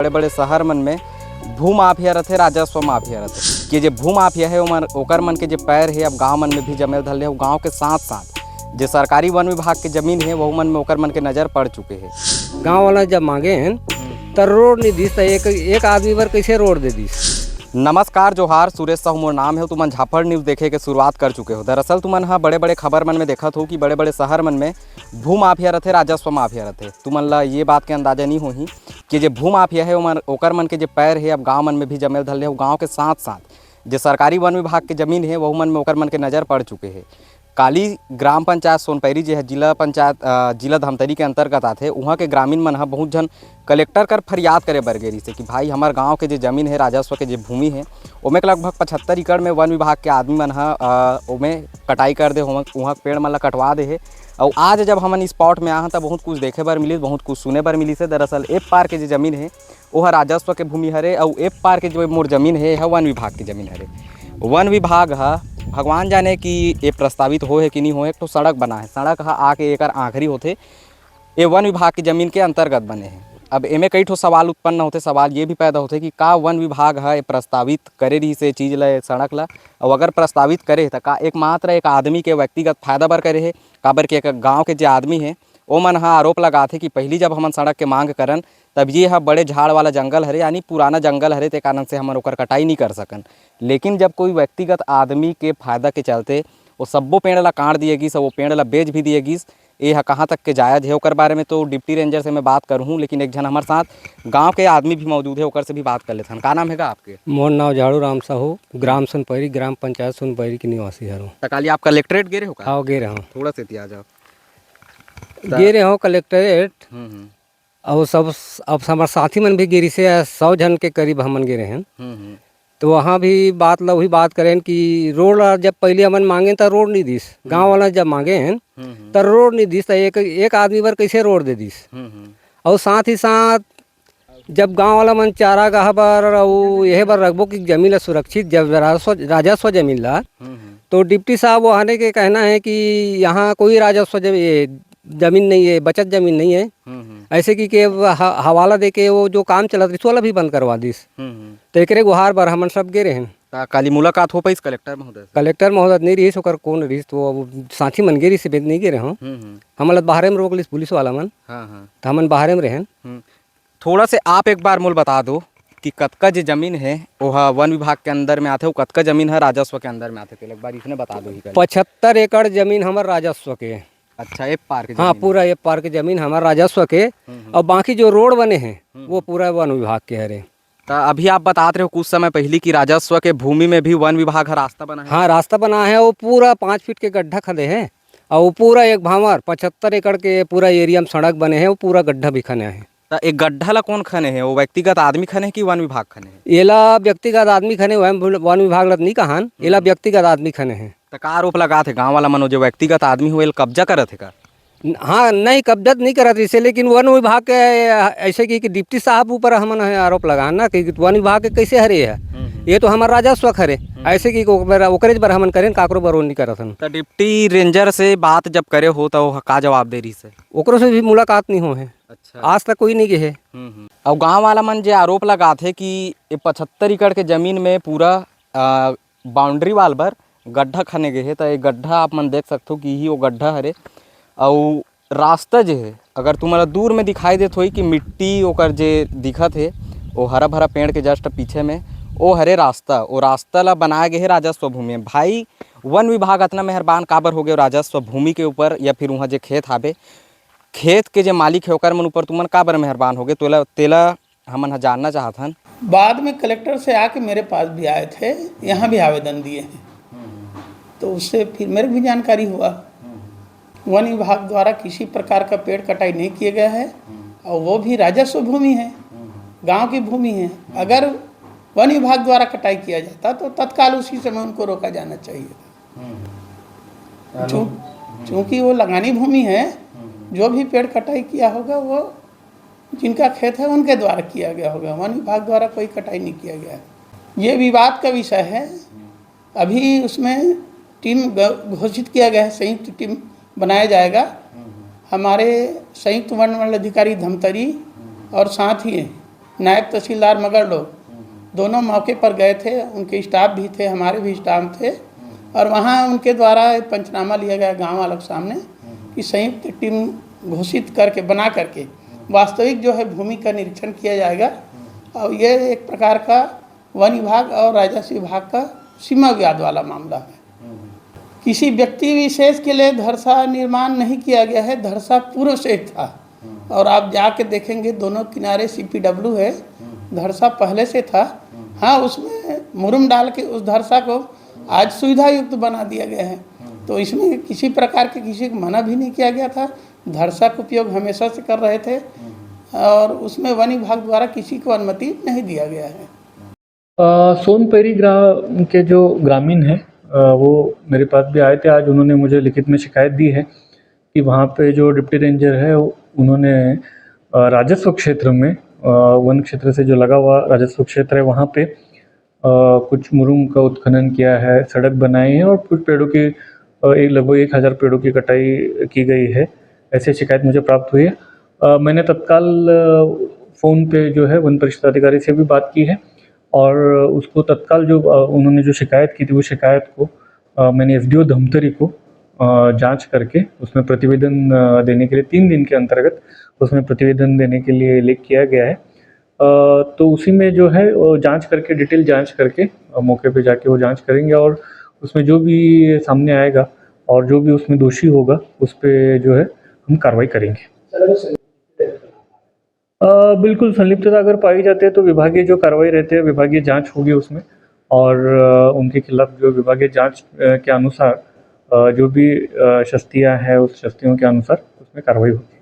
बड़े बड़े शहर मन में भू माफिया रहते, राजस्व माफिया रहते कि जो भू माफिया है ओकर मन के जो पैर है अब गांव मन में भी जमे धल है। गांव के साथ साथ जो सरकारी वन विभाग के जमीन है वह मन में ओकर मन के नज़र पड़ चुके हैं। गांव वाला जब मांगे हैं तो रोड नहीं दिस, एक आदमी पर कैसे रोड दे दिस। नमस्कार जोहार, सुरेश साहू मोर नाम है। तुमन झापड़ न्यूज़ देखे के शुरुआत कर चुके हो। दरअसल तुमन हाँ बड़े बड़े खबर मन में देखत हो कि बड़े बड़े शहर मन में भू माफिया रहते, राजस्व माफिया रहते। तुमन ला ये बात के अंदाजा नहीं होही कि जो भू माफिया है ओकर मन के जो पैर है अब गांव मन में भी जमे धल है। गांव के साथ साथ जो सरकारी वन विभाग के जमीन है वह मन में ओकर मन के नज़र पड़ चुके हैं। काली ग्राम पंचायत सोनपैरी जो है जिला पंचायत जिला धमतरी के अंतर्गत आते, वहाँ के ग्रामीण मन बहुत जन कलेक्टर कर फरियाद करे बरगेरी से कि भाई हमार गांव के जो जमीन है, राजस्व के जो भूमि है उमें लगभग 75 एकड़ में वन विभाग के आदमी मन उमें कटाई कर दे, वहाँ पेड़ मन ला कटवा दे है। और आज जब हमन स्पॉट में आए तो बहुत कुछ देखे बर मिली, बहुत कुछ सुने बर मिली से। दरअसल एप पार के जो जमीन है वह राजस्व के भूमि हरे और एप पार के जो मोर जमीन है वन विभाग की जमीन हरे। वन विभाग भगवान जाने कि ये प्रस्तावित हो है कि नहीं हो। एक तो सड़क बना है, सड़क आके एक आखिरी होते ये वन विभाग की ज़मीन के अंतर्गत बने हैं। अब एमे कई ठो सवाल उत्पन्न होते। सवाल ये भी पैदा होते कि का वन विभाग है प्रस्तावित करे रही से चीज़ ला सड़क ला, और अगर प्रस्तावित करे तो का एकमात्र एक आदमी के व्यक्तिगत फायदा बर करे है। काबर के एक गाँव के जो आदमी है वो मन आरोप लगाते कि पहली जब हमन सड़क के मांग करन तब ये बड़े झाड़ वाला जंगल हरे, यानी पुराना जंगल हरे, ते कारण से हमन ओकर कटाई नहीं कर सकन। लेकिन जब कोई व्यक्तिगत आदमी के फायदा के चलते वो सब्बो पेड़ ला काट दिएगिस, वो पेड़ ला बेच भी दिएगिस, ये कहाँ तक के जायज़ है ओकर बारे में तो डिप्टी रेंजर से मैं बात करूँ। लेकिन एक जन हमारे साथ गांव के आदमी भी मौजूद है, ओकर से भी बात कर लेते हैं। का नाम है आपके? मोर नाम झाड़ू राम साहू, ग्राम सोनपैरी, ग्राम पंचायत सोनपैरी के निवासी हूँ। तकाली आप कलेक्ट्रेट गे रहे हो का? हाँ गे रहा हूँ, थोड़ा से आ जाओ। गे रहे हो कलेक्ट्रेट। और सब अब हमारे साथी मन भी गिरी से 100 जन के करीब हमन गे रहे हैं। तो वहाँ भी बात ला वही बात करें कि रोड जब पहले हमन मांगे तो रोड नहीं दिस, गांव वाला जब मांगे हैं तो रोड नहीं दिस, तो एक आदमी पर कैसे रोड दे दिस। और साथ ही साथ जब गांव वाला मन चारा गाह बर और यह बर रखबो कि जमीन ला सुरक्षित जब राजस्व जमीन ला, तो डिप्टी साहब वो आने के कहना है कि यहाँ कोई राजस्व जमीन नहीं है, बचत जमीन नहीं है। ऐसे कि हवाला दे के वो जो काम चलत रही वाला भी बंद करवा दिस। तो एक गुहार बर हमन सब गे रहे हैं। काली मुलाकात हो पाई कलेक्टर महोदय? कलेक्टर महोदय नहीं रही ओकर कौन रही तो साथी मन गेरी से नहीं गे रहे हूँ। हमन बाहर में रोक ली पुलिस वाला मन, तो हमन बाहर में रहे। थोड़ा से आप एक बार मोल बता दो कि कतका जो जमीन है वह वन विभाग के अंदर में आते, वो कतका जमीन है राजस्व के अंदर में आते, एक बार इसने बता दो। 75 एकड़ जमीन हमारे राजस्व के। अच्छा, एक पार के? हाँ, पूरा एक पार के जमीन हमारा राजस्व के, और बाकी जो रोड बने हैं वो पूरा वन विभाग के हरे। तो अभी आप बताते रहे हो कुछ समय पहले कि राजस्व के भूमि में भी वन विभाग का रास्ता बना है। हाँ, रास्ता बना है, वो पूरा 5 फीट के गड्ढा खदे हैं, और वो पूरा एक भावर 75 एकड़ के पूरा एरिया में सड़क बने हैं, वो पूरा गड्ढा भी खने हैं। तो एक गड्ढा ला कौन खने है? वो व्यक्तिगत आदमी खने कि वन विभाग खने है? एला व्यक्तिगत आदमी खने, वन विभाग ला नहीं कहान, एला व्यक्तिगत आदमी खने हैं। तो का आरोप लगा थे गाँव वाला मनो जो व्यक्तिगत आदमी हुए कब्जा करत है का? हाँ, नहीं कब्जा नहीं करा इसे, लेकिन वन विभाग के ऐसे कि डिप्टी साहब ऊपर हमन आरोप लगाना कि वन विभाग के कैसे हरे है, ये तो हमारा राजस्व खरे। ऐसे कि ओकरे बर हमन करें, काकरो बर नहीं करत हन। तो डिप्टी रेंजर से बात जब करे हो तो का जवाब दे रही से? ओकरो से भी मुलाकात नहीं हो है। अच्छा, आज तक कोई नहीं गए है। और गांव वाला मन जो आरोप लगा थे कि 75 एकड़ के जमीन में पूरा बाउंड्री वाल पर गड्ढा खने गए है। तो एक गड्ढा आप मन देख सकते हो कि ही वो गड्ढा हरे, और रास्ता जो है अगर तुम्हारा दूर में दिखाई देत हो कि मिट्टी ओकर जे दिखत है वो हरा भरा पेड़ के जस्ट पीछे में वो हरे रास्ता, वो रास्ता ला बनाया गया है राजस्व भूमि में। भाई वन विभाग इतना मेहरबान काबर हो गए राजस्व भूमि के ऊपर, या फिर वहाँ जो खेत हावे, खेत के जो मालिक है ओकर मन ऊपर तुमन काबर मेहरबान हो गए? तेला हमन जानना चाहत हन। बाद में कलेक्टर से आके मेरे पास भी आए थे, यहाँ भी आवेदन दिए हैं, तो उससे फिर मेरे भी जानकारी हुआ वन विभाग द्वारा किसी प्रकार का पेड़ कटाई नहीं किया गया है, और वो भी राजस्व भूमि है, गांव की भूमि है। अगर वन विभाग द्वारा कटाई किया जाता तो तत्काल उसी समय उनको रोका जाना चाहिए। चूँकि वो लगानी भूमि है, जो भी पेड़ कटाई किया होगा वो जिनका खेत है उनके द्वारा किया गया होगा, वन विभाग द्वारा कोई कटाई नहीं किया गया है। ये विवाद का विषय है। अभी उसमें टीम घोषित किया गया है, संयुक्त टीम बनाया जाएगा। हमारे संयुक्त वन मंडल अधिकारी धमतरी और साथ ही नायब तहसीलदार मगरलोड दोनों मौके पर गए थे, उनके स्टाफ भी थे, हमारे भी स्टाफ थे, और वहाँ उनके द्वारा एक पंचनामा लिया गया गांव वालों के सामने कि संयुक्त टीम घोषित करके बना करके वास्तविक जो है भूमि का निरीक्षण किया जाएगा। और ये एक प्रकार का वन विभाग और राजस्व विभाग का सीमा विवाद वाला मामला है। किसी व्यक्ति विशेष के लिए धरसा निर्माण नहीं किया गया है, धरसा पूर्व से था, और आप जाके देखेंगे दोनों किनारे CPW है, धरसा पहले से था। हाँ, उसमें मुरुम डाल के उस धरसा को आज सुविधा युक्त बना दिया गया है, तो इसमें किसी प्रकार के किसी को मना भी नहीं किया गया था। धरसा का उपयोग हमेशा से कर रहे थे और उसमें वन विभाग द्वारा किसी को अनुमति नहीं दिया गया है। सोनपेरी ग्राम के जो ग्रामीण हैं वो मेरे पास भी आए थे। आज उन्होंने मुझे लिखित में शिकायत दी है कि वहाँ पे जो डिप्टी रेंजर है उन्होंने राजस्व क्षेत्र में वन क्षेत्र से जो लगा हुआ राजस्व क्षेत्र है वहाँ पे कुछ मुरुम का उत्खनन किया है, सड़क बनाई है और कुछ पेड़ों की लगभग 1000 पेड़ों की कटाई की गई है, ऐसी शिकायत मुझे प्राप्त हुई है। मैंने तत्काल फ़ोन पे जो है वन परिषद अधिकारी से भी बात की है और उसको तत्काल जो उन्होंने जो शिकायत की थी वो शिकायत को मैंने SDO धमतरी को जांच करके उसमें प्रतिवेदन देने के लिए 3 दिन के अंतर्गत उसमें प्रतिवेदन देने के लिए लेख किया गया है। तो उसी में जो है जांच करके डिटेल जांच करके मौके पे जाके वो जांच करेंगे और उसमें जो भी सामने आएगा और जो भी उसमें दोषी होगा उस पे जो है हम कार्रवाई करेंगे। बिल्कुल संलिप्तता अगर पाई जाती है तो विभागीय जो कार्रवाई रहती है विभागीय जांच होगी उसमें और उनके खिलाफ जो विभागीय जांच के अनुसार जो भी शस्तियाँ हैं उस शस्तियों के अनुसार उसमें कार्रवाई होगी।